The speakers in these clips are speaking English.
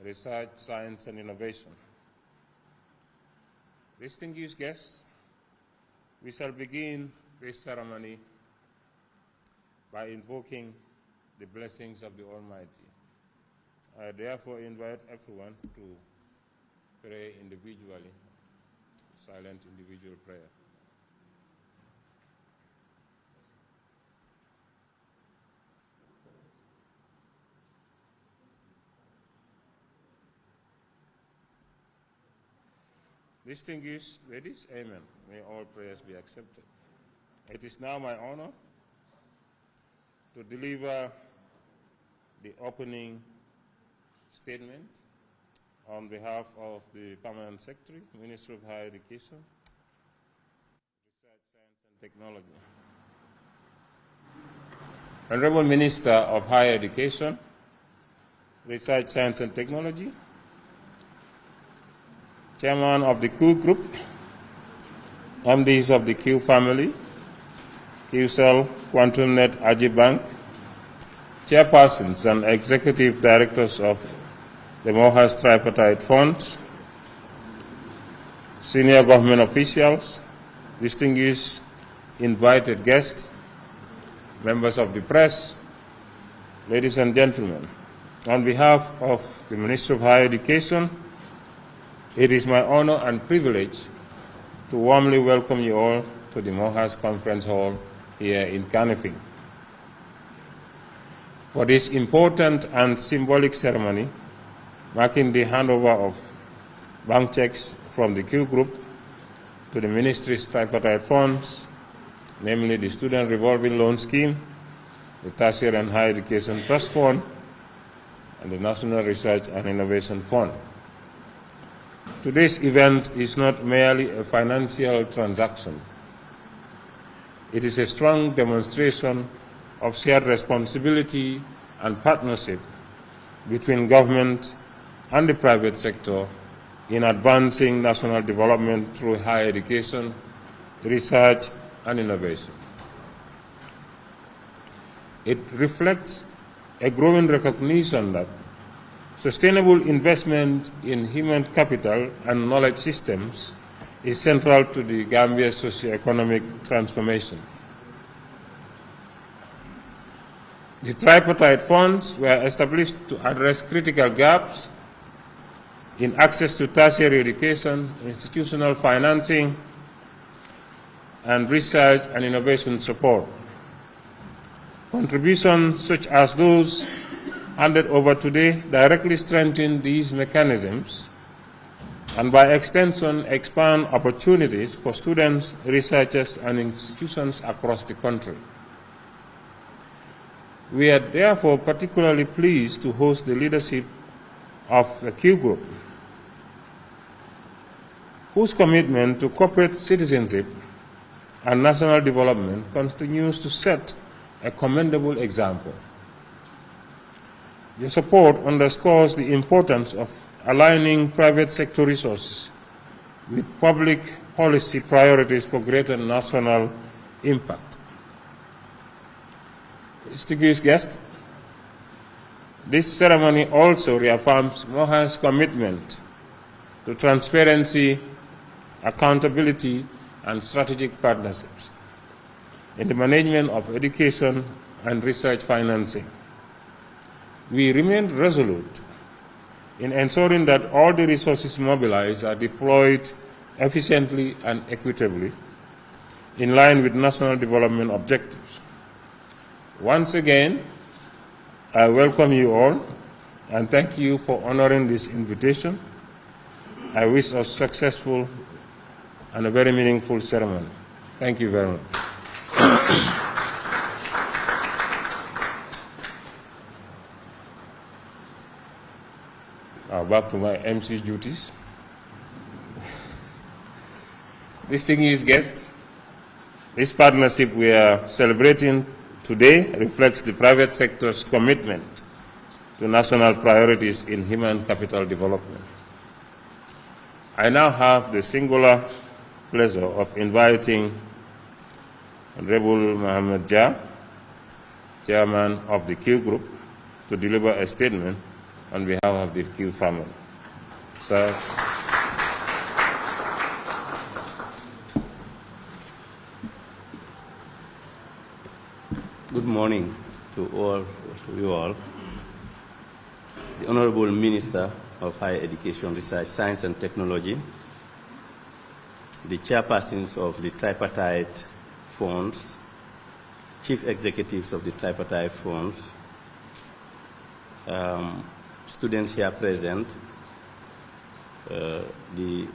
Research, Science and Innovation. Distinguished guests, we shall begin this ceremony by invoking the blessings of the Almighty. I therefore invite everyone to pray individually, silent individual prayer. Distinguished ladies, amen. May all prayers be accepted. It is now my honor to deliver the opening statement on behalf of the Permanent Secretary, Ministry of Higher Education, Research, Science and Technology. Honorable Minister of Higher Education, Research, Science and Technology, Chairman of the Qgroup, MDs of the Q family, QCell, QuantumNet, Agibank, Chairpersons and Executive Directors of the Mohas Tripartite Funds, senior government officials, distinguished invited guests, members of the press, ladies and gentlemen, on behalf of the Ministry of Higher Education, it is my honor and privilege to warmly welcome you all to the Mohas Conference Hall here in Kanifing. For this important and symbolic ceremony, marking the handover of bank checks from the Qgroup to the Ministry's tripartite funds, namely the Student Revolving Loan Scheme, the Tertiary and Higher Education Trust Fund, and the National Research and Innovation Fund. Today's event is not merely a financial transaction. It is a strong demonstration of shared responsibility and partnership between government and the private sector in advancing national development through higher education, research, and innovation. It reflects a growing recognition that sustainable investment in human capital and knowledge systems is central to the Gambia's socio-economic transformation. The tripartite funds were established to address critical gaps in access to tertiary education, institutional financing, and research and innovation support. Contributions such as those handed over today directly strengthen these mechanisms and by extension expand opportunities for students, researchers, and institutions across the country. We are therefore particularly pleased to host the leadership of the Qgroup, whose commitment to corporate citizenship and national development continues to set a commendable example. Your support underscores the importance of aligning private sector resources with public policy priorities for greater national impact. Distinguished guests, this ceremony also reaffirms Mohas' commitment to transparency, accountability, and strategic partnerships in the management of education and research financing. We remain resolute in ensuring that all the resources mobilized are deployed efficiently and equitably in line with national development objectives. Once again, I welcome you all and thank you for honoring this invitation. I wish us successful and a very meaningful ceremony. Thank you very much. Now back to my MC duties. Distinguished guests, this partnership we are celebrating today reflects the private sector's commitment to national priorities in human capital development. I now have the singular pleasure of inviting Honorable Mohammed Jah, Chairman of the Qgroup, to deliver a statement on behalf of the Q family. Sir. Good morning to you all. The Honorable Minister of Higher Education, Research, Science and Technology, the chairpersons of the tripartite funds, chief executives of the tripartite funds, students here present, the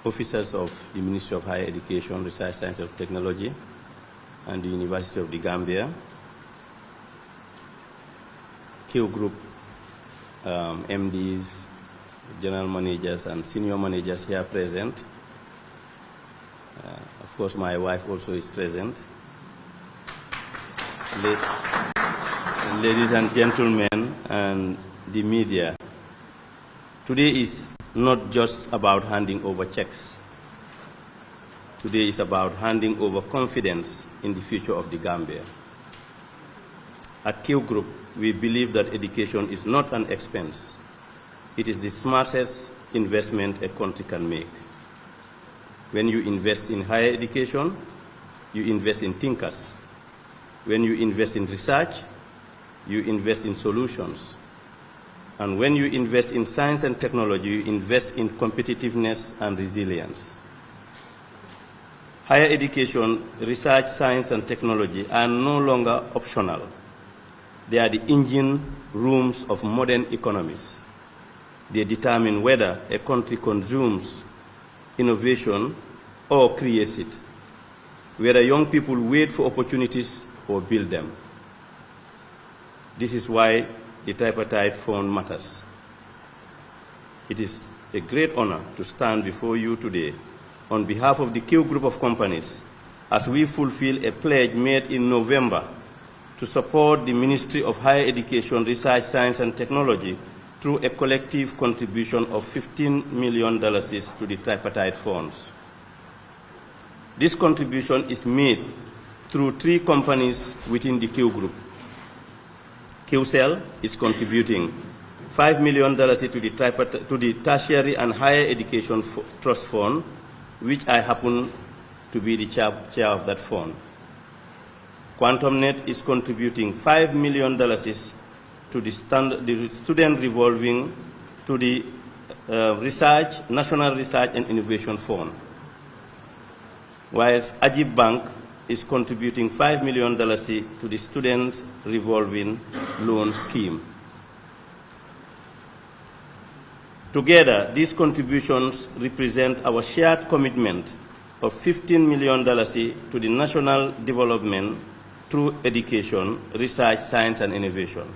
officers of the Ministry of Higher Education, Research, Science and Technology, and the University of the Gambia, Qgroup MDs, general managers, and senior managers here present. Of course, my wife also is present. Ladies and gentlemen, and the media, today is not just about handing over checks. Today is about handing over confidence in the future of the Gambia. At Qgroup, we believe that education is not an expense. It is the smartest investment a country can make. When you invest in higher education, you invest in thinkers. When you invest in research, you invest in solutions. And when you invest in science and technology, you invest in competitiveness and resilience. Higher education, research, science, and technology are no longer optional. They are the engine rooms of modern economies. They determine whether a country consumes innovation or creates it, whether young people wait for opportunities or build them. This is why the tripartite fund matters. It is a great honor to stand before you today on behalf of the Qgroup of companies as we fulfill a pledge made in November to support the Ministry of Higher Education, Research, Science and Technology through a collective contribution of $15 million to the tripartite funds. This contribution is made through 3 companies within the Qgroup. QCell is contributing $5 million to the Tertiary and Higher Education Trust Fund, which I happen to be the chair of that fund. QuantumNet is contributing $5 million to the student revolving, to the National Research and Innovation Fund, whilst Ajib Bank is contributing $5 million to the student revolving loan scheme. Together, these contributions represent our shared commitment of $15 million to the national development through education, research, science, and innovation.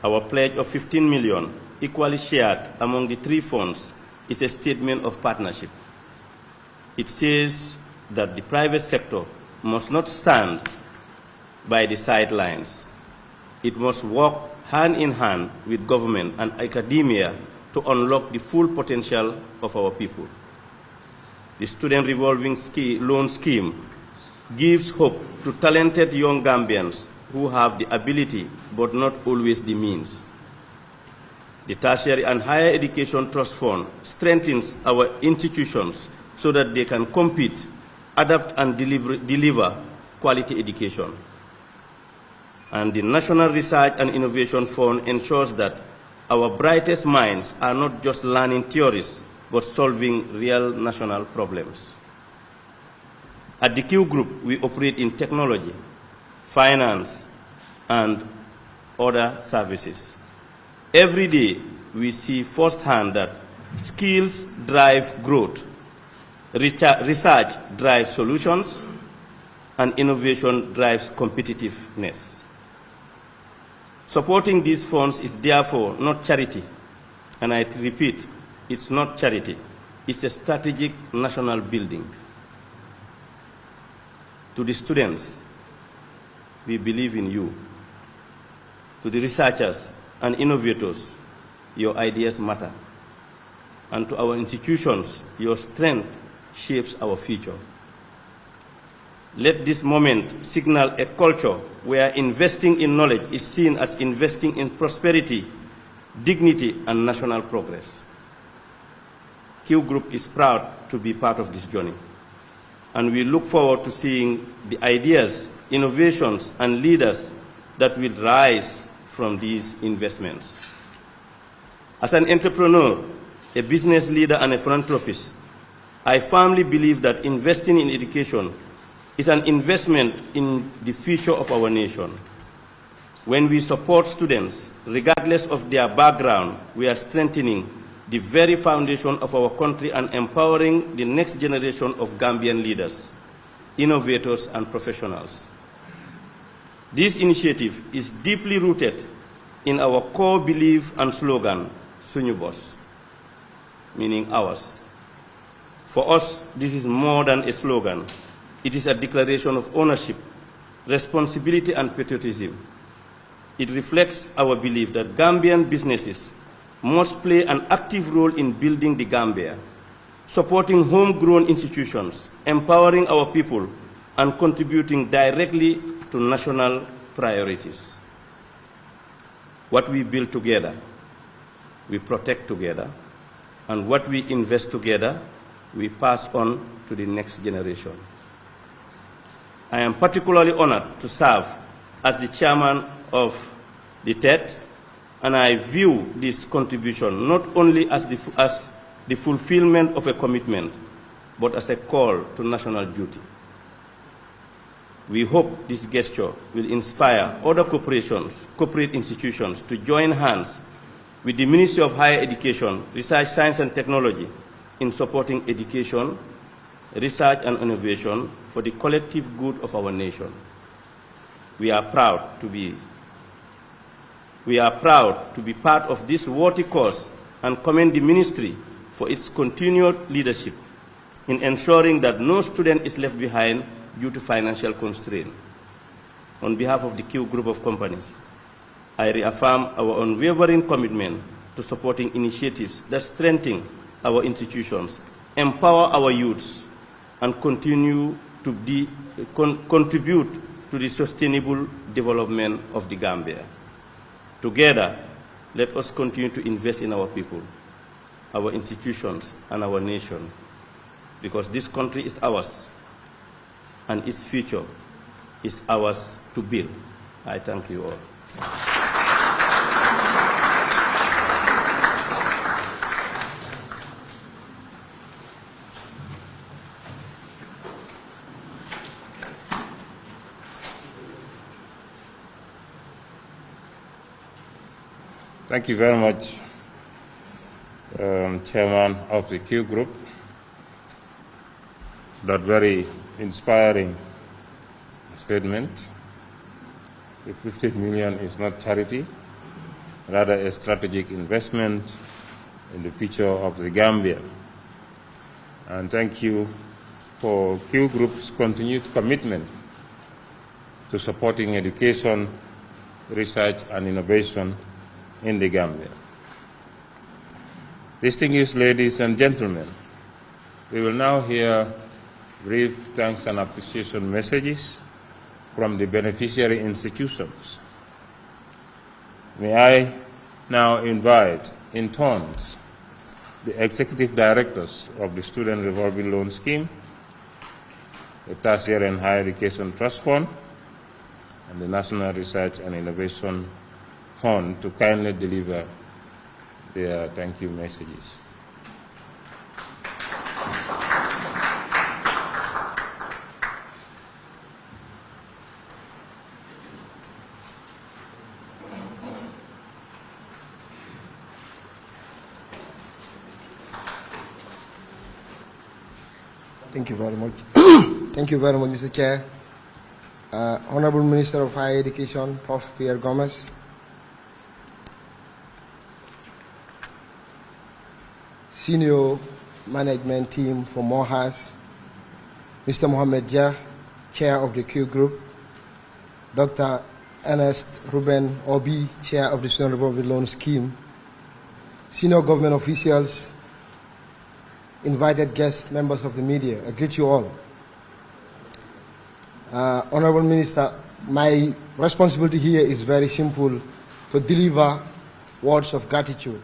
Our pledge of $15 million, equally shared among the 3 funds, is a statement of partnership. It says that the private sector must not stand by the sidelines. It must work hand in hand with government and academia to unlock the full potential of our people. The student revolving loan scheme gives hope to talented young Gambians who have the ability but not always the means. The Tertiary and Higher Education Trust Fund strengthens our institutions so that they can compete, adapt, and deliver quality education. And the National Research and Innovation Fund ensures that our brightest minds are not just learning theories, but solving real national problems. At the Qgroup, we operate in technology, finance, and other services. Every day, we see firsthand that skills drive growth, research drives solutions, and innovation drives competitiveness. Supporting these funds is therefore not charity, and I repeat, it's not charity. It's a strategic national building. To the students, we believe in you. To the researchers and innovators, your ideas matter. And to our institutions, your strength shapes our future. Let this moment signal a culture where investing in knowledge is seen as investing in prosperity, dignity, and national progress. Qgroup is proud to be part of this journey, and we look forward to seeing the ideas, innovations, and leaders that will rise from these investments. As an entrepreneur, a business leader, and a philanthropist, I firmly believe that investing in education is an investment in the future of our nation. When we support students, regardless of their background, we are strengthening the very foundation of our country and empowering the next generation of Gambian leaders, innovators, and professionals. This initiative is deeply rooted in our core belief and slogan, Suñu Bos, meaning ours. For us, this is more than a slogan. It is a declaration of ownership, responsibility, and patriotism. It reflects our belief that Gambian businesses must play an active role in building the Gambia, supporting homegrown institutions, empowering our people, and contributing directly to national priorities. What we build together, we protect together, and what we invest together, we pass on to the next generation. I am particularly honored to serve as the chairman of the TED, and I view this contribution not only as the fulfillment of a commitment, but as a call to national duty. We hope this gesture will inspire other corporate institutions to join hands with the Ministry of Higher Education, Research, Science and Technology in supporting education, research and innovation for the collective good of our nation. We are proud to be part of this worthy cause and commend the ministry for its continued leadership in ensuring that no student is left behind due to financial constraint. On behalf of the Qgroup of companies, I reaffirm our unwavering commitment to supporting initiatives that strengthen our institutions, empower our youths, and continue to contribute to the sustainable development of the Gambia. Together, let us continue to invest in our people, our institutions, and our nation, because this country is ours, and its future is ours to build. I thank you all. Thank you very much, Chairman of the Qgroup. That very inspiring statement. The 15 million is not charity, rather a strategic investment in the future of the Gambia. And thank you for Qgroup's continued commitment to supporting education, research, and innovation in the Gambia. Distinguished ladies and gentlemen, we will now hear brief thanks and appreciation messages from the beneficiary institutions. May I now invite, in turns, the executive directors of the Student Revolving Loan Scheme, the Tertiary and Higher Education Trust Fund, and the National Research and Innovation Fund to kindly deliver their thank you messages. Thank you very much. Thank you very much, Mr. Chair. Honorable Minister of Higher Education, Prof. Pierre Gomez. Senior management team for Mohas, Mr. Mohamed Jah, Chair of the Qgroup, Dr. Ernest Ruben Obi, Chair of the Student Revolving Loan Scheme, senior government officials, invited guests, members of the media, I greet you all. Honorable Minister, my responsibility here is very simple, to deliver words of gratitude.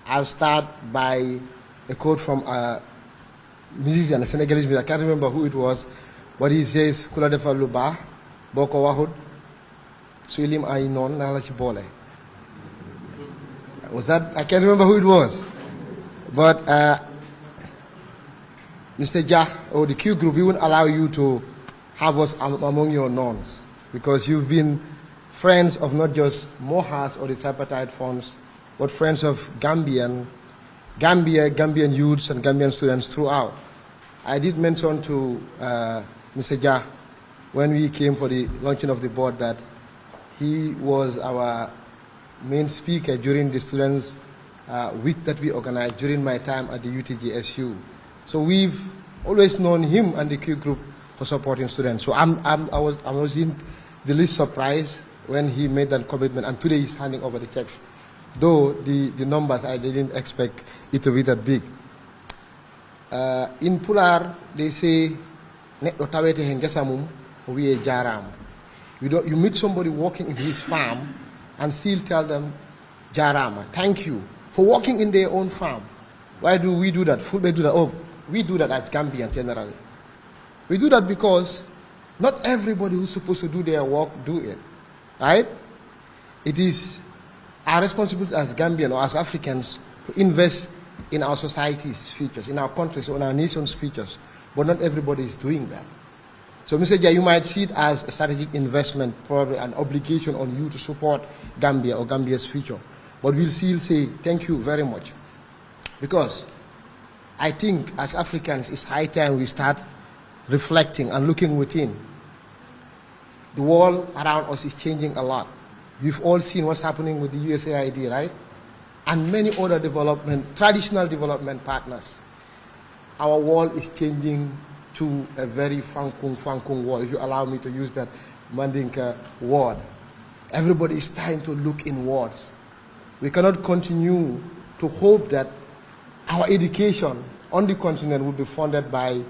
I'll start by a quote from a musician, a Senegalese musician. I can't remember who it was, but he says, Kula defa lu ba, boko wahud, suilim ay non nala ci bole. Was that, I can't remember who it was. But Mr. Jah, or the Q Group, we won't allow you to have us among your nons, because you've been friends of not just Mohas or the tripartite funds, but friends of Gambia, Gambian youths and Gambian students throughout. I did mention to Mr. Jah when we came for the launching of the board that he was our main speaker during the students' week that we organized during my time at the UTGSU. So we've always known him and the Q Group for supporting students. So I was in the least surprised when he made that commitment, and today he's handing over the checks. Though the numbers, I didn't expect it to be that big. In Pular, they say, you meet somebody working in his farm and still tell them, Jarama, thank you for working in their own farm. Why do we do that? Fulbe do that. Oh, we do that as Gambians generally. We do that because not everybody who's supposed to do their work do it, right? It is our responsibility as Gambians or as Africans to invest in our society's futures, in our countries, in our nation's futures. But not everybody is doing that. So, Mr. Jai, you might see it as a strategic investment, probably an obligation on you to support Gambia or Gambia's future. But we'll still say thank you very much. Because I think as Africans, it's high time we start reflecting and looking within. The world around us is changing a lot. You've all seen what's happening with the USAID, right? And many other traditional development partners. Our world is changing to a very funkung world, if you allow me to use that Mandinka word. Everybody is trying to look inwards. We cannot continue to hope that our education on the continent will be funded by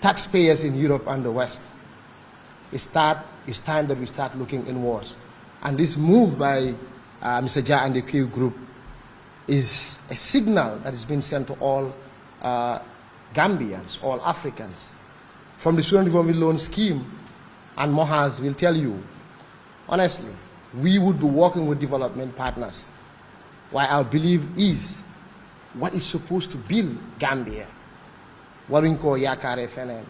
taxpayers in Europe and the West. It's time that we start looking inwards. And this move by Mr. Jah and the Q Group is a signal that has been sent to all Gambians, all Africans. From the Student Development Loan Scheme, and Mohas will tell you, honestly, we would be working with development partners. Why our belief is what is supposed to build Gambia. Warinko Yakare Fenen.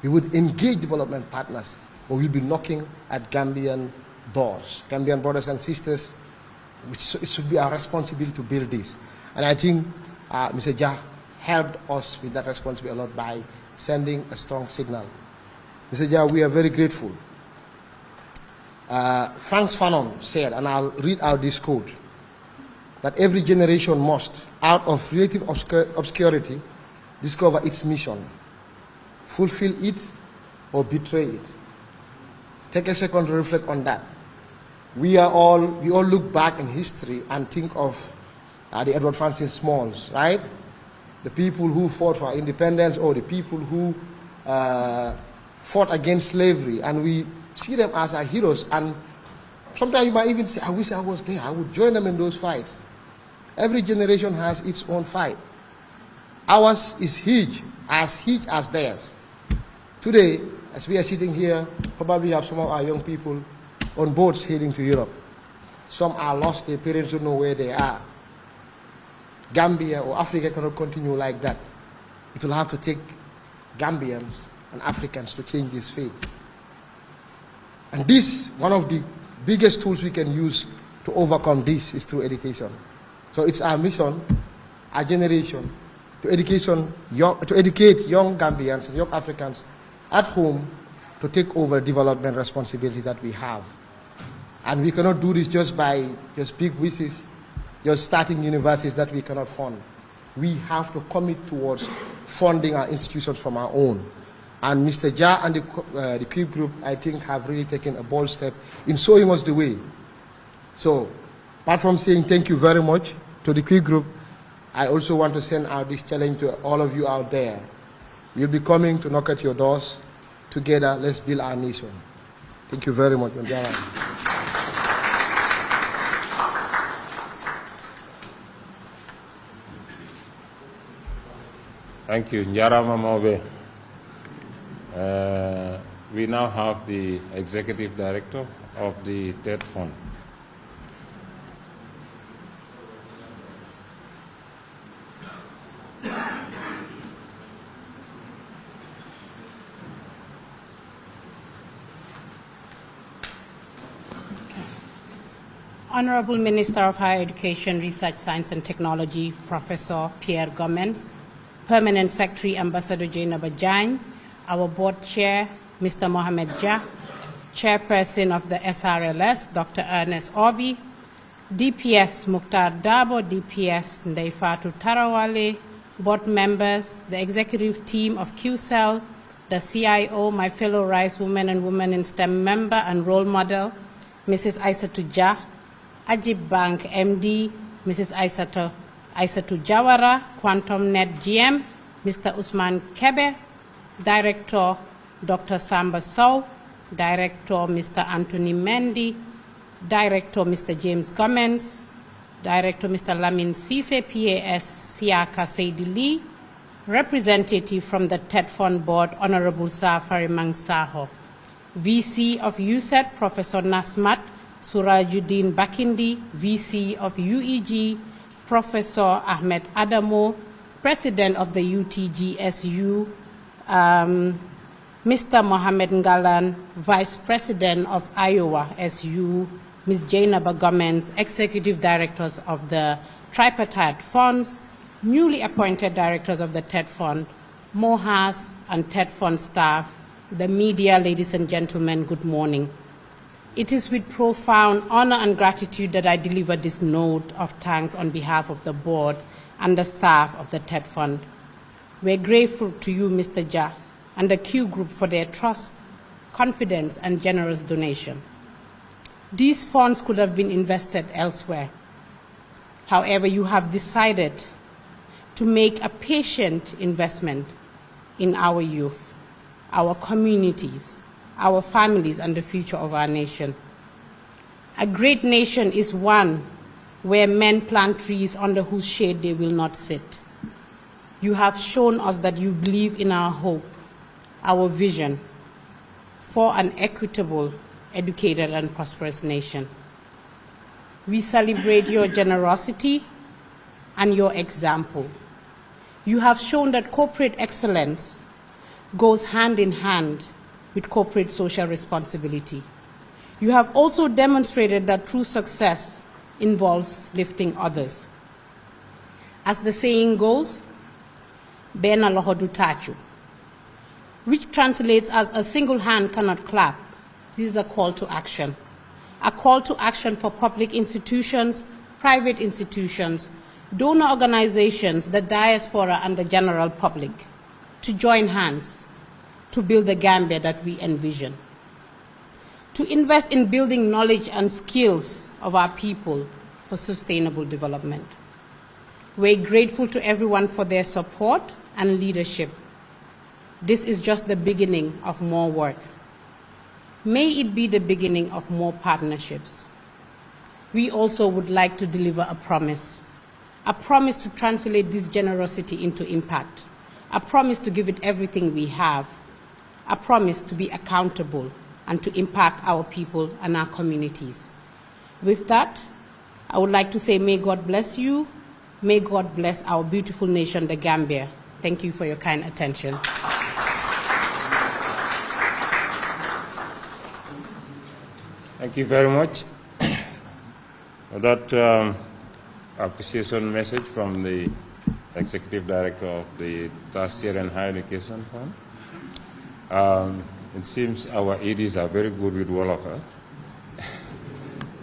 We would engage development partners, but we'll be knocking at Gambian doors. Gambian brothers and sisters, it should be our responsibility to build this. And I think Mr. Jah helped us with that responsibility a lot by sending a strong signal. Mr. Jah, we are very grateful. Franz Fanon said, and I'll read out this quote, that every generation must, out of relative obscurity, discover its mission, fulfill it, or betray it. Take a second to reflect on that. We all look back in history and think of the Edward Francis Smalls, right? The people who fought for independence, or the people who fought against slavery, and we see them as our heroes. And sometimes you might even say, I wish I was there. I would join them in those fights. Every generation has its own fight. Ours is huge as theirs. Today, as we are sitting here, probably have some of our young people on boats heading to Europe. Some are lost, their parents don't know where they are. Gambia or Africa cannot continue like that. It will have to take Gambians and Africans to change this fate. And this, one of the biggest tools we can use to overcome this is through education. So it's our mission, our generation, to educate young Gambians and young Africans at home to take over development responsibility that we have. And we cannot do this just by big wishes, just starting universities that we cannot fund. We have to commit towards funding our institutions from our own. And Mr. Jah and the Q Group, I think, have really taken a bold step in showing us the way. So, apart from saying thank you very much to the Q Group, I also want to send out this challenge to all of you out there. We'll be coming to knock at your doors Together, let's build our nation. Thank you very much. Thank you, Njarama Maube. We now have the Executive Director of the TED Fund. Honorable Minister of Higher Education, Research, Science and Technology, Professor Pierre Gomez, Permanent Secretary Ambassador Jainaba Jain, our Board Chair, Mr. Mohamed Jah, Chairperson of the SRLS, Dr. Ernest Obi, DPS Mukhtar Dabo, DPS Ndeifatu Tarawale, Board members, the executive team of QCell, the CIO, my fellow Rice Women and Women in STEM member and role model, Mrs. Aissatou Jah, Ajib Bank MD, Mrs. Aissatou Jawara, Quantum Net GM, Mr. Usman Kebe, Director Dr. Samba Sow, Director Mr. Anthony Mendy, Director Mr. James Gomez, Director Mr. Lamin Sise, PAS Siaka Seidi Lee, Representative from the TED Fund Board, Honorable Safari Mangsaho, VC of USET, Professor Nasmat Surajuddin Bakindi, VC of UEG, Professor Ahmed Adamo, President of the UTGSU, Mr. Mohamed Ngalan, Vice President of Iowa SU, Ms. Jainaba Gomez, Executive Directors of the Tripartite Funds, newly appointed Directors of the TED Fund, MOHAS and TED Fund staff, the media, ladies and gentlemen, good morning. It is with profound honor and gratitude that I deliver this note of thanks on behalf of the board and the staff of the TED Fund. We're grateful to you, Mr. Jah, and the Qgroup for their trust, confidence, and generous donation. These funds could have been invested elsewhere. However, you have decided to make a patient investment in our youth, our communities, our families, and the future of our nation. A great nation is one where men plant trees under whose shade they will not sit. You have shown us that you believe in our hope, our vision for an equitable, educated, and prosperous nation. We celebrate your generosity and your example. You have shown that corporate excellence goes hand in hand with corporate social responsibility. You have also demonstrated that true success involves lifting others. As the saying goes, Bena loho du tachu, which translates as a single hand cannot clap. This is a call to action for public institutions, private institutions, donor organizations, the diaspora, and the general public to join hands to build the Gambia that we envision, to invest in building knowledge and skills of our people for sustainable development. We're grateful to everyone for their support and leadership. This is just the beginning of more work. May it be the beginning of more partnerships. We also would like to deliver a promise to translate this generosity into impact, a promise to give it everything we have, a promise to be accountable and to impact our people and our communities. With that, I would like to say, may God bless you. May God bless our beautiful nation, the Gambia. Thank you for your kind attention. Thank you very much for that appreciation message from the Executive Director of the Tertiary and Higher Education Fund. It seems our EDs are very good with Wolof.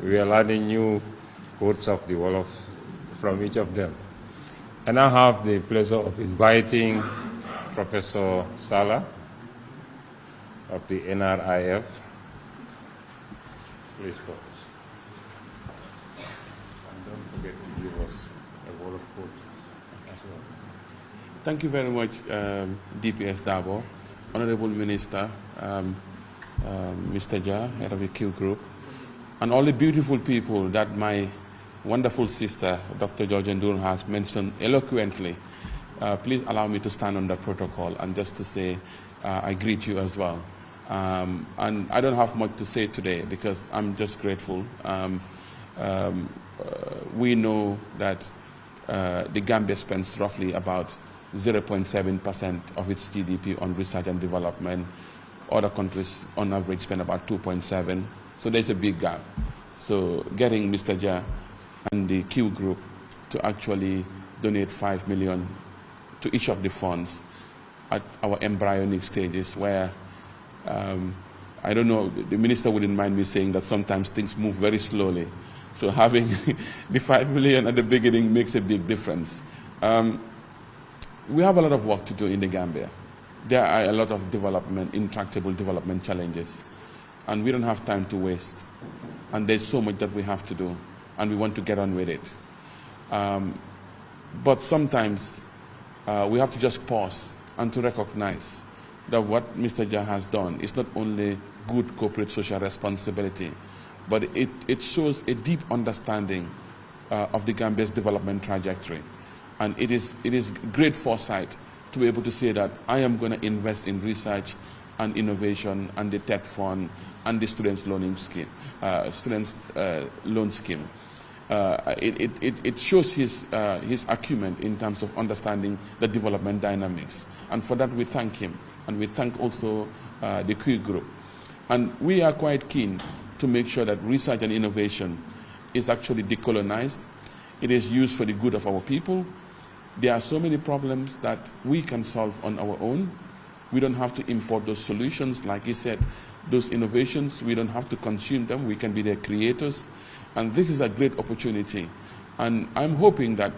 We are learning new quotes of the Wolof from each of them. And I have the pleasure of inviting Professor Salah of the NRIF. Please focus. And don't forget to give us a word of quote as well. Thank you very much, DPS Dabo. Honorable Minister, Mr. Jah, head of the Qgroup, and all the beautiful people that my wonderful sister, Dr. George Ndur, has mentioned eloquently. Please allow me to stand on the protocol and just to say I greet you as well. And I don't have much to say today because I'm just grateful. We know that the Gambia spends roughly about 0.7% of its GDP on research and development. Other countries on average spend about 2.7%. So there's a big gap. So getting Mr. Jah and the Qgroup to actually donate 5 million to each of the funds at our embryonic stages where, I don't know, the minister wouldn't mind me saying that sometimes things move very slowly. So having the 5 million at the beginning makes a big difference. We have a lot of work to do in the Gambia. There are a lot of development, intractable development challenges, and we don't have time to waste. And there's so much that we have to do, and we want to get on with it. But sometimes we have to just pause and to recognize that what Mr. Jah has done is not only good corporate social responsibility, but it shows a deep understanding of the Gambia's development trajectory. And it is great foresight to be able to say that I am going to invest in research and innovation and the TED fund and the students' loan scheme. It shows his acumen in terms of understanding the development dynamics. And for that we thank him. And we thank also the Qgroup. And we are quite keen to make sure that research and innovation is actually decolonized. It is used for the good of our people. There are so many problems that we can solve on our own. We don't have to import those solutions. Like he said, those innovations, we don't have to consume them. We can be their creators. And this is a great opportunity. And I'm hoping that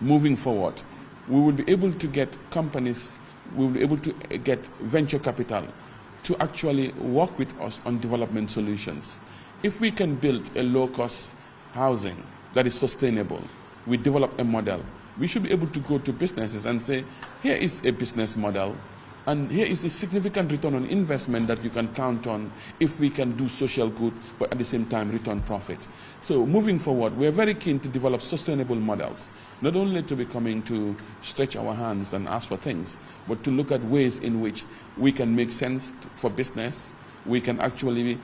moving forward, we will be able to get companies, we will be able to get venture capital to actually work with us on development solutions. If we can build a low-cost housing that is sustainable, we develop a model, we should be able to go to businesses and say, here is a business model, and here is a significant return on investment that you can count on if we can do social good, but at the same time return profit. So moving forward, we're very keen to develop sustainable models, not only to be coming to stretch our hands and ask for things, but to look at ways in which we can make sense for business, we can actually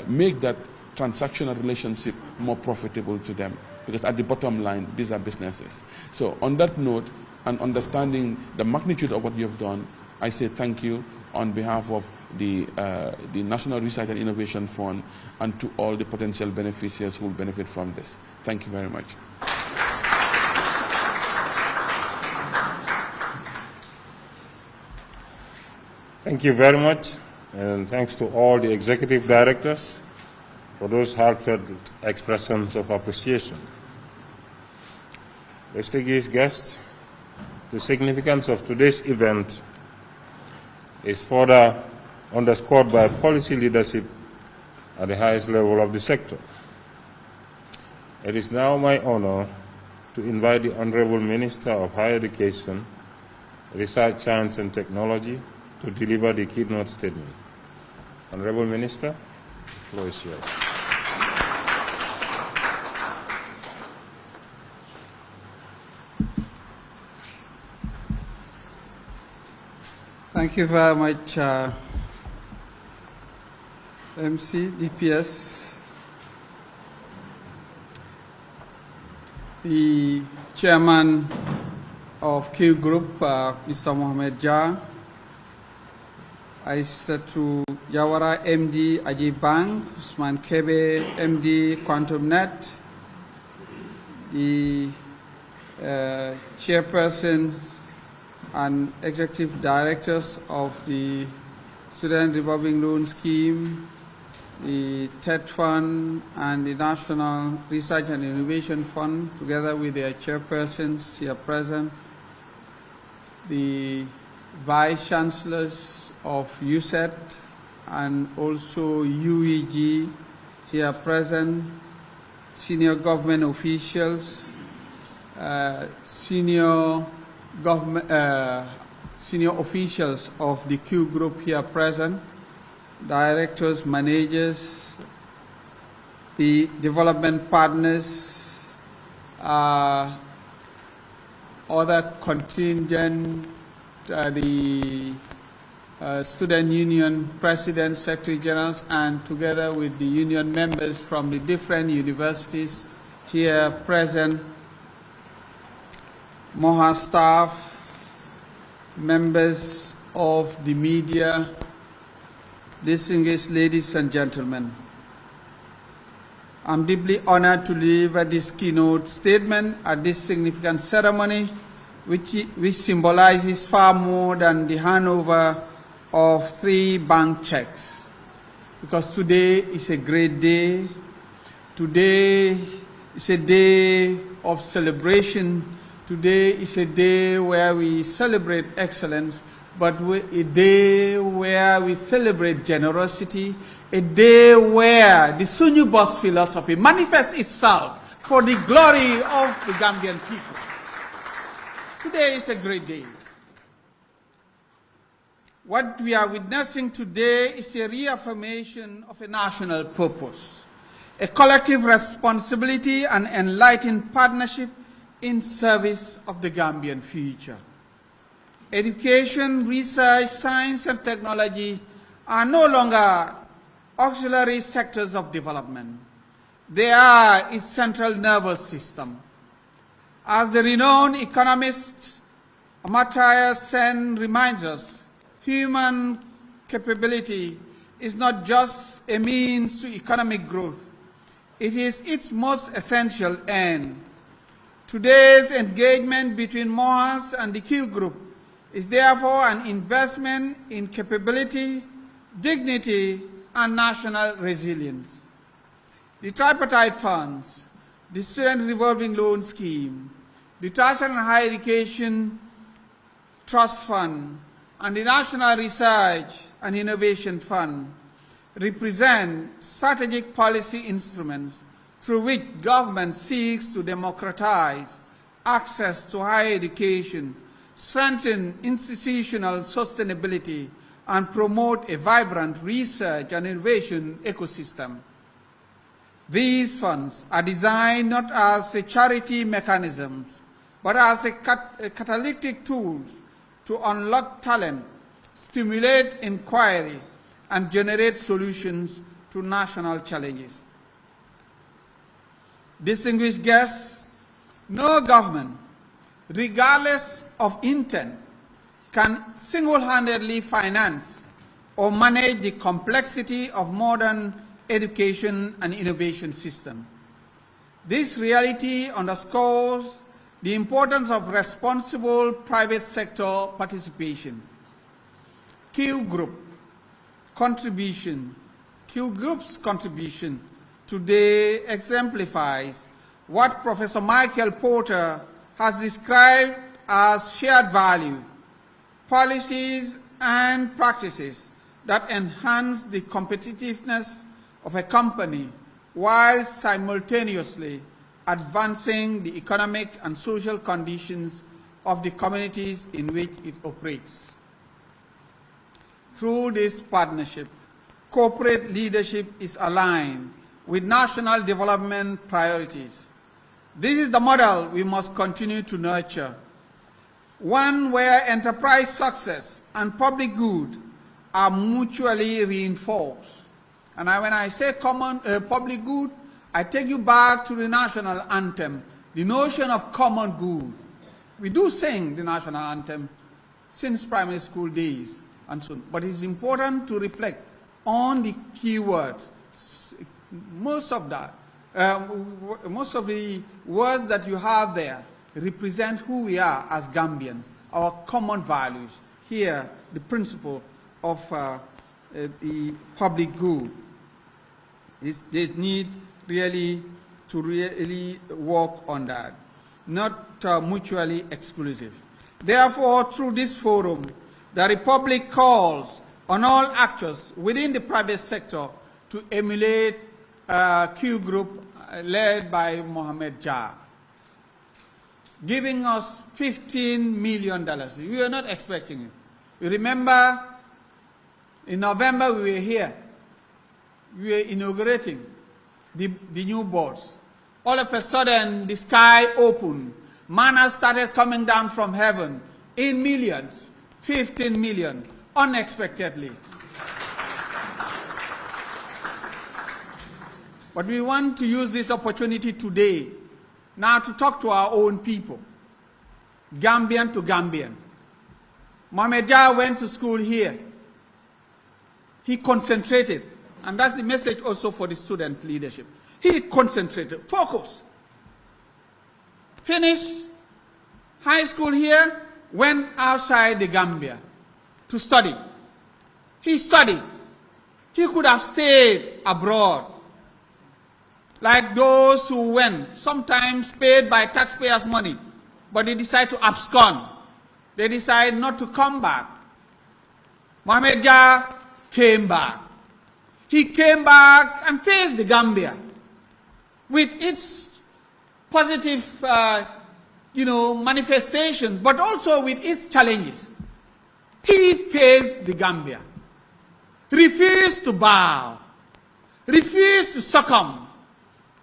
make that transactional relationship more profitable to them. Because at the bottom line, these are businesses. So on that note, and understanding the magnitude of what you have done, I say thank you on behalf of the National Research and Innovation Fund and to all the potential beneficiaries who will benefit from this. Thank you very much. Thank you very much, and thanks to all the executive directors for those heartfelt expressions of appreciation. Distinguished guests, the significance of today's event is further underscored by policy leadership at the highest level of the sector. It is now my honor to invite the Honorable Minister of Higher Education, Research, Science and Technology to deliver the keynote statement. Honorable Minister, the floor is yours. Thank you very much, MC, DPS, the chairman of Qgroup, Mr. Mohamed Jah, Aissatou Jawara, MD, Ajib Bank, Usman Kebe, MD, QuantumNet, the chairperson and executive directors of the Student Revolving Loan Scheme, the TED Fund, and the National Research and Innovation Fund, together with their chairpersons here present, the vice chancellors of USET and also UEG here present, senior government officials, senior government senior officials of the Q Group here present, directors, managers, the development partners, other contingent, the student union presidents, secretary generals, and together with the union members from the different universities here present, MOHA staff, members of the media, distinguished ladies and gentlemen. I'm deeply honored to deliver this keynote statement at this significant ceremony, which symbolizes far more than the handover of 3 bank checks. Because today is a great day. Today is a day of celebration. Today is a day where we celebrate excellence, but a day where we celebrate generosity, a day where the Sunyu Boss philosophy manifests itself for the glory of the Gambian people. Today is a great day. What we are witnessing today is a reaffirmation of a national purpose, a collective responsibility and enlightened partnership in service of the Gambian future. Education, research, science, and technology are no longer auxiliary sectors of development. They are its central nervous system. As the renowned economist Amartya Sen reminds us, human capability is not just a means to economic growth. It is its most essential end. Today's engagement between MOHAS and the Q Group is therefore an investment in capability, dignity, and national resilience. The tripartite funds, the Student Revolving Loan Scheme, the Tertiary and Higher Education Trust Fund, and the National Research and Innovation Fund represent strategic policy instruments through which government seeks to democratize access to higher education, strengthen institutional sustainability, and promote a vibrant research and innovation ecosystem. These funds are designed not as a charity mechanism, but as a catalytic tool to unlock talent, stimulate inquiry, and generate solutions to national challenges. Distinguished guests, no government, regardless of intent, can single-handedly finance or manage the complexity of modern education and innovation system. This reality underscores the importance of responsible private sector participation. Q Group's contribution today exemplifies what Professor Michael Porter has described as shared value, policies and practices that enhance the competitiveness of a company while simultaneously advancing the economic and social conditions of the communities in which it operates. Through this partnership, corporate leadership is aligned with national development priorities. This is the model we must continue to nurture, one where enterprise success and public good are mutually reinforced. And when I say public good, I take you back to the national anthem, the notion of common good. We do sing the national anthem since primary school days and so on, but it's important to reflect on the key words. Most of the words that you have there represent who we are as Gambians, our common values. Here, the principle of the public good. There's need to really work on that, not mutually exclusive. Therefore, through this forum, the Republic calls on all actors within the private sector to emulate Q Group led by Mohamed Jah. giving us $15 million. We were not expecting it. You remember, in November we were here. We were inaugurating the new boards. All of a sudden, the sky opened. Manna started coming down from heaven in millions, 15 million, unexpectedly. But we want to use this opportunity today now to talk to our own people, Gambian to Gambian. Mohamed Jah went to school here. He concentrated, and that's the message also for the student leadership. He concentrated, focused. Finished high school here, went outside the Gambia to study. He studied. He could have stayed abroad, like those who went, sometimes paid by taxpayers' money, but they decide to abscond. They decide not to come back. Mohamed Jah came back. He came back and faced the Gambia with its positive, manifestations, but also with its challenges. He faced the Gambia, refused to bow, refused to succumb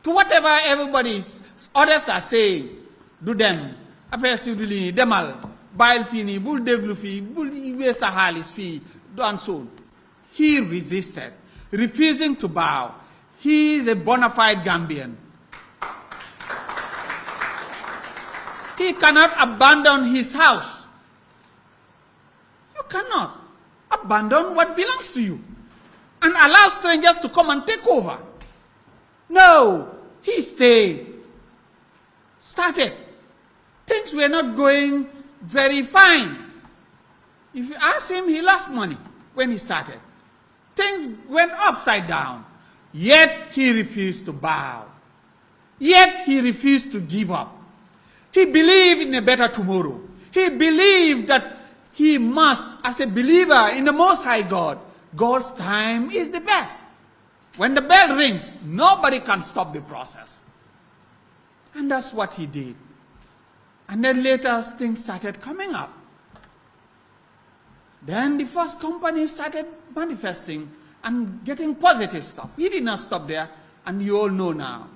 to whatever others are saying. Do them, affaires civili, demal, bail fini, bul deglu fi, bul wesa halis fi, do and so. He resisted, refusing to bow. He is a bona fide Gambian. He cannot abandon his house. You cannot abandon what belongs to you and allow strangers to come and take over. No, he stayed. Started. Things were not going very fine. If you ask him, he lost money when he started. Things went upside down. Yet he refused to bow. Yet he refused to give up. He believed in a better tomorrow. He believed that he must, as a believer in the Most High God, God's time is the best. When the bell rings, nobody can stop the process. And that's what he did. And then later things started coming up. Then the first company started manifesting and getting positive stuff. He did not stop there, and you all know now.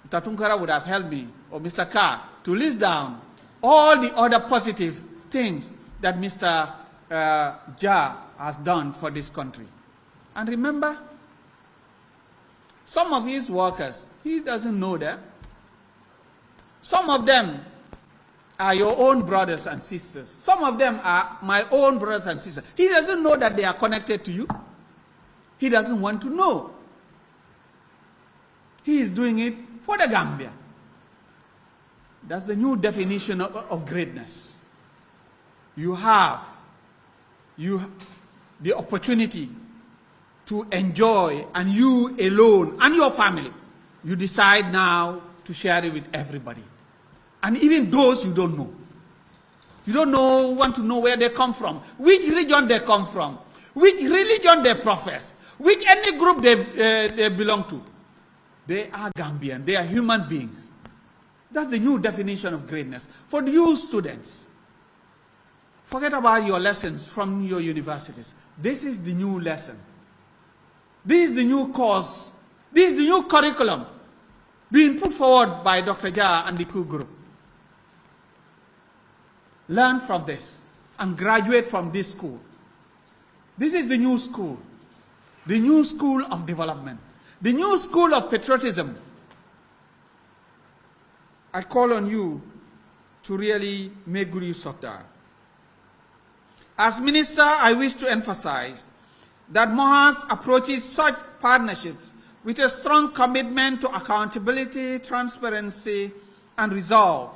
Tatunkara would have helped me, or Mr. Carr, to list down all the other positive things that Mr. Jah has done for this country. And remember, some of his workers, he doesn't know them. Some of them are your own brothers and sisters. Some of them are my own brothers and sisters. He doesn't know that they are connected to you. He doesn't want to know. He is doing it for the Gambia. That's the new definition of greatness. You have the opportunity to enjoy, and you alone and your family, you decide now to share it with everybody. And even those you don't know. You don't want to know where they come from, which region they come from, which religion they profess, which any group they belong to. They are Gambian. They are human beings. That's the new definition of greatness. For you students, forget about your lessons from your universities. This is the new lesson. This is the new course. This is the new curriculum being put forward by Dr. Jah and the Qgroup. Learn from this and graduate from this school. This is the new school of development, the new school of patriotism. I call on you to really make good use of that. As minister, I wish to emphasize that MOHAS approaches such partnerships with a strong commitment to accountability, transparency, and resolve.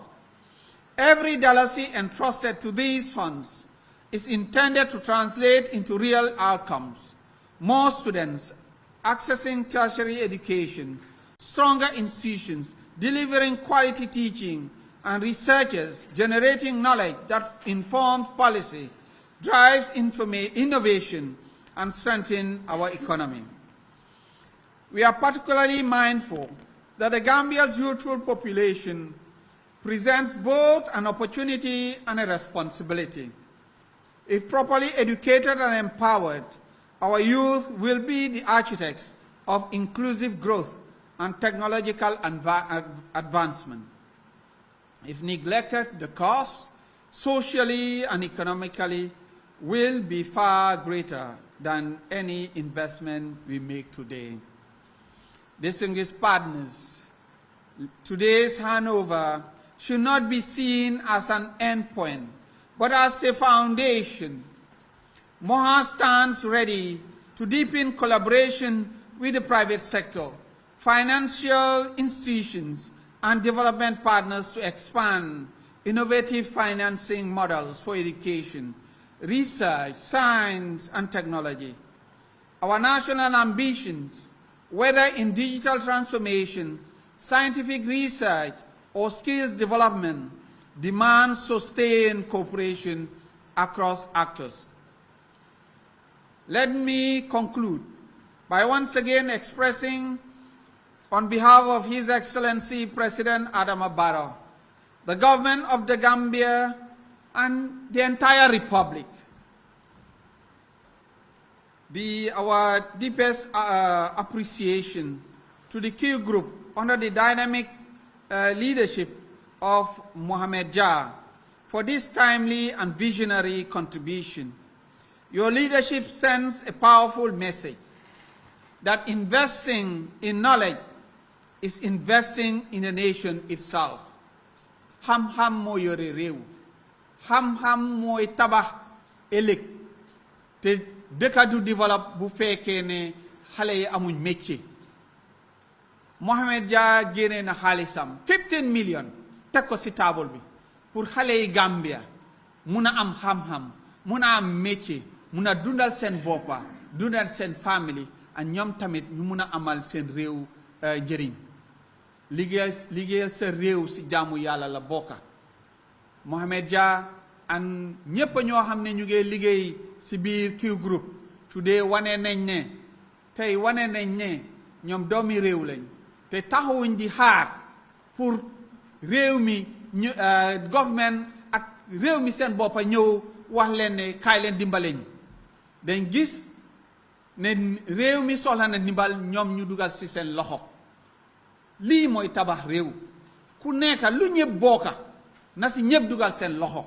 Every dollar entrusted to these funds is intended to translate into real outcomes: more students accessing tertiary education, stronger institutions delivering quality teaching, and researchers generating knowledge that informs policy, drives innovation, and strengthens our economy. We are particularly mindful that the Gambia's youthful population presents both an opportunity and a responsibility. If properly educated and empowered, our youth will be the architects of inclusive growth and technological advancement. If neglected, the cost, socially and economically, will be far greater than any investment we make today. Distinguished partners, today's handover should not be seen as an endpoint, but as a foundation. MOHA stands ready to deepen collaboration with the private sector, financial institutions, and development partners to expand innovative financing models for education, research, science, and technology. Our national ambitions, whether in digital transformation, scientific research, or skills development, demand sustained cooperation across actors. Let me conclude by once again expressing, on behalf of His Excellency President Adama Barrow, the government of the Gambia, and the entire Republic, our deepest appreciation to the Qgroup under the dynamic leadership of Mohamed Jah for this timely and visionary contribution. Your leadership sends a powerful message that investing in knowledge is investing in the nation itself. Ham-ham mo yore rew. Ham-ham moy tabax ëllëg te dëkka du développe bu fekkee ne xale yi amuñ métier. Mohamed Jah génnee na xaalisam 15 million teg ko ci table bi pour xale yi Gambia mun a am xam-xam, mun a am métier, mun a dundal seen boppa, dundal seen famille, ak ñoom tamit ñu mun a amal seen réew njëriñ. liggéeyal sa réew ci jaamu yàlla la bokka. Mohamed Jah an ñépp ñoo xam ne ñu ngi liggéey ci biir Qgroup tuddee wane nañ ne tey wane nañ ne ñoom doomi réew lañ te taxawuñ di xaar pour réew mi ñu government ak réew mi seen boppa ñëw wax leen ne kaay leen dimbaleñ. dañ gis ne réew mi soxla na dimbal ñoom ñu dugal ci seen loxo. lii mooy tabax réew ku nekk lu ñëpp bokka na ci ñëpp dugal seen loxo.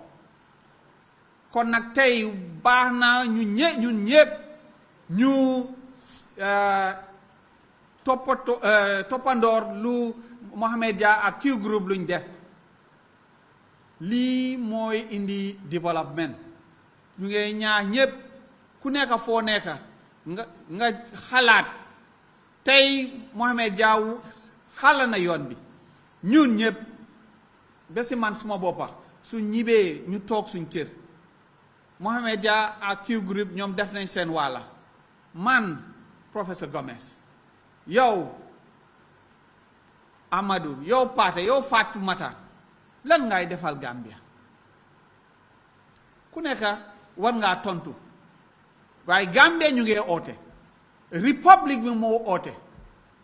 kon nag tey baax na ñun ñëpp ñu toppandoor lu Mohamed Jah ak Qgroup luñ def. lii mooy indi développement. ñu ngi ñaax ñëpp ku nekk foo nekk nga xalaat tey Mohamed Jah xala na yoon bi ñun ñëpp ba si man suma boppa suñ ñibee ñu toog suñ kër. Mohamed Jah ak Qgroup ñoom def nañ seen wàlla. man professeur Gomez, yow Amadou, yow Paate, yow Fatoumata, lan ngay defal Gambia? ku nekk war ngaa tontu waaye Gambia ñu ngi oote, république bi moo oote,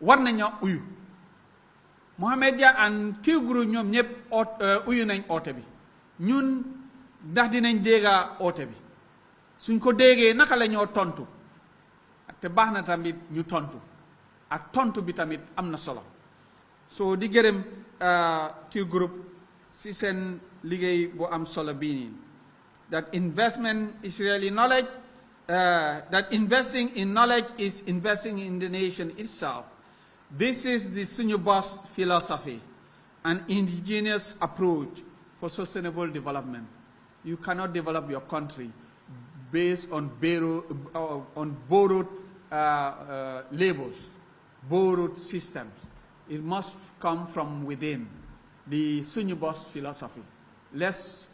war nañu uyu. Mohamed Jah and Qgroup ñoom ñëpp uyu nañ oote bi. ñun ndax dinañ dégga oote bi? suñ ko déggee naka la ñoo tontu? te baax na tamit ñu tontu ak tontu bi tamit am na solo. so di gërëm Qgroup si seen liggéey bu am solo bii nii. that investment is really knowledge, that investing in knowledge is investing in the nation itself. This is the Suñu Bos philosophy, an indigenous approach for sustainable development. You cannot develop your country based on borrowed labels, borrowed systems. It must come from within. The Suñu Bos philosophy. Let's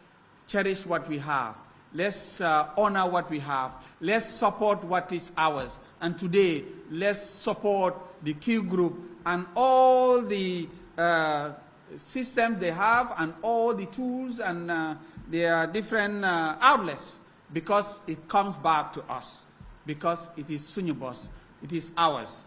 cherish what we have. Let's honor what we have. Let's support what is ours. And today, let's support the Qgroup and all the systems they have and all the tools and their different outlets, because it comes back to us, because it is Suñu Bos, it is ours.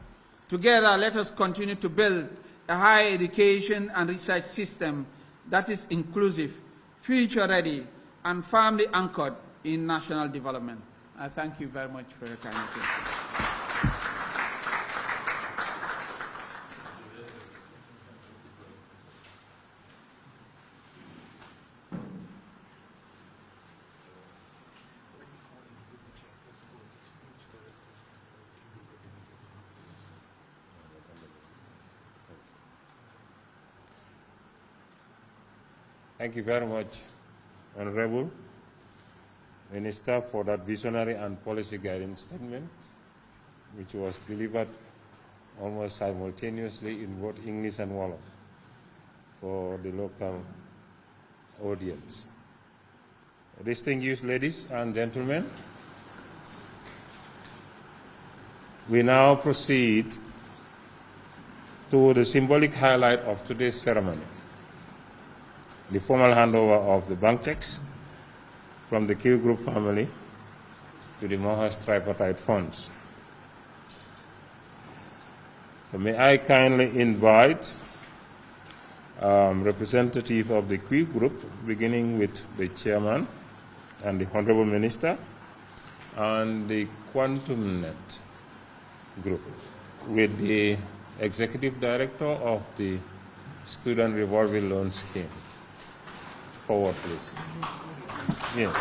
Together, let us continue to build a higher education and research system that is inclusive, future-ready, and firmly anchored in national development. I thank you very much for your kind attention. Thank you very much, Honorable Minister, for that visionary and policy guidance statement, which was delivered almost simultaneously in both English and Wolof for the local audience. Distinguished ladies and gentlemen, we now proceed to the symbolic highlight of today's ceremony, the formal handover of the bank checks from the Qgroup family to the Mohas tripartite funds. So may I kindly invite representative of the Qgroup, beginning with the chairman and the Honorable Minister, and the QuantumNet group, with the Executive Director of the Student Revolving Loan Scheme. Forward, please. Yes.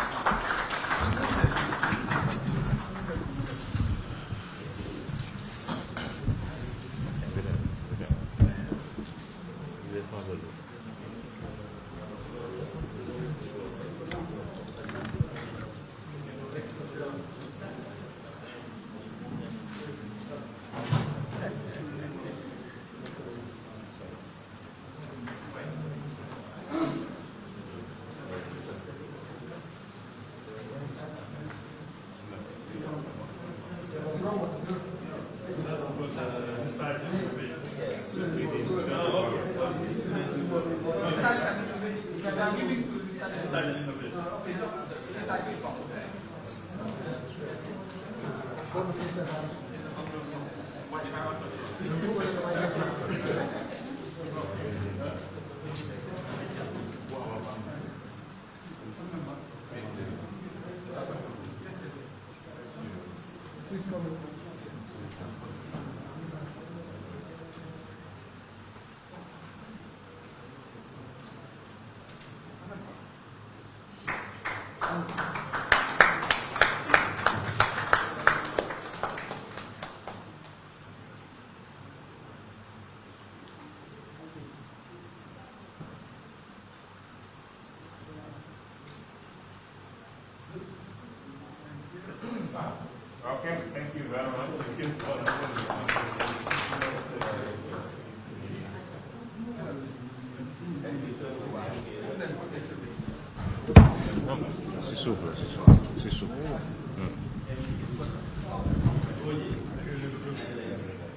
Okay, thank you very much. Thank you. C'est souffle.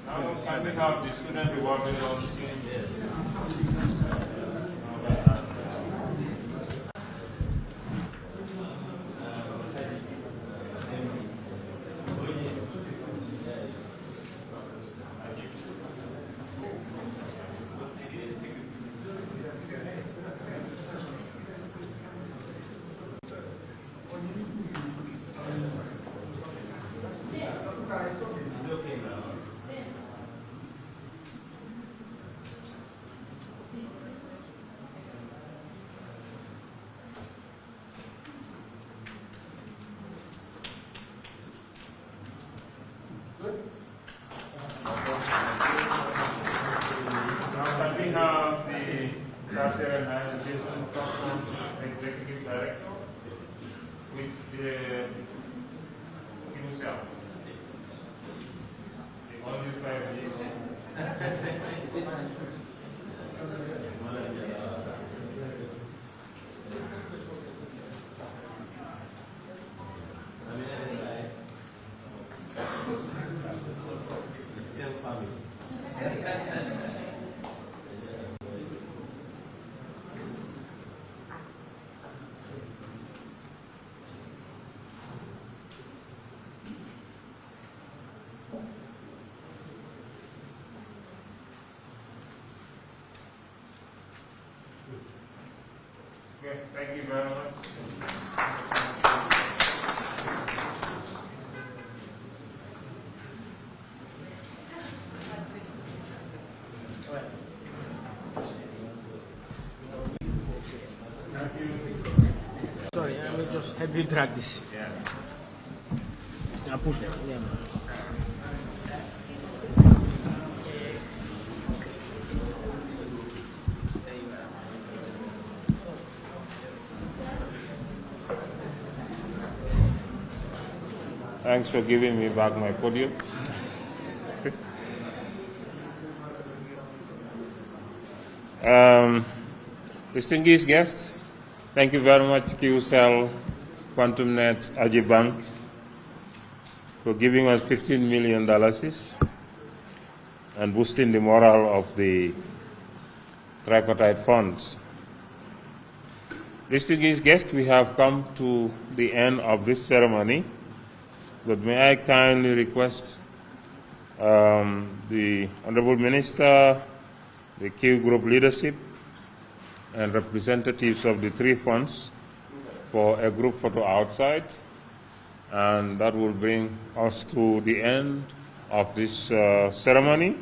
Now, on behalf of the Student Revolving Loan Scheme, Executive Director, which himself, the only 5 years. Okay, thank you very much. Sorry, I will just help you drag this. Yeah. I push it. Yeah. Thanks for giving me back my podium. Distinguished guests, thank you very much, QCell, QuantumNet, Ajibank, for giving us $15 million and boosting the morale of the tripartite funds. Distinguished guests, we have come to the end of this ceremony, but may I kindly request the Honorable Minister, the Qgroup leadership, and representatives of the three funds for a group photo outside, and that will bring us to the end of this ceremony.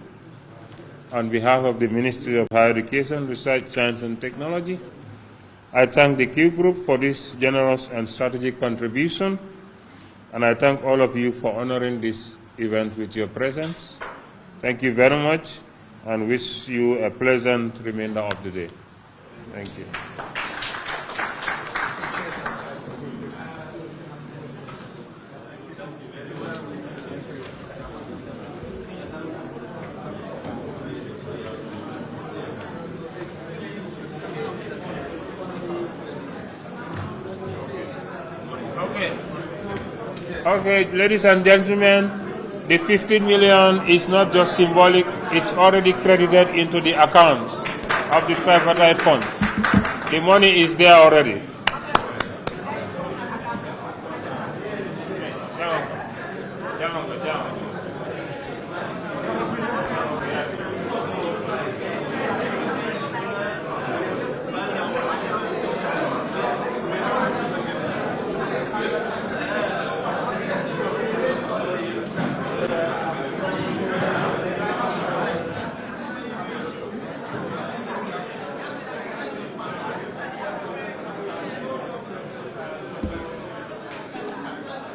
On behalf of the Ministry of Higher Education, Research, Science and Technology, I thank the Qgroup for this generous and strategic contribution, and I thank all of you for honoring this event with your presence. Thank you very much, and wish you a pleasant remainder of the day. Thank you. Okay, ladies and gentlemen, the 15 million is not just symbolic, it's already credited into the accounts of the tripartite funds. The money is there already.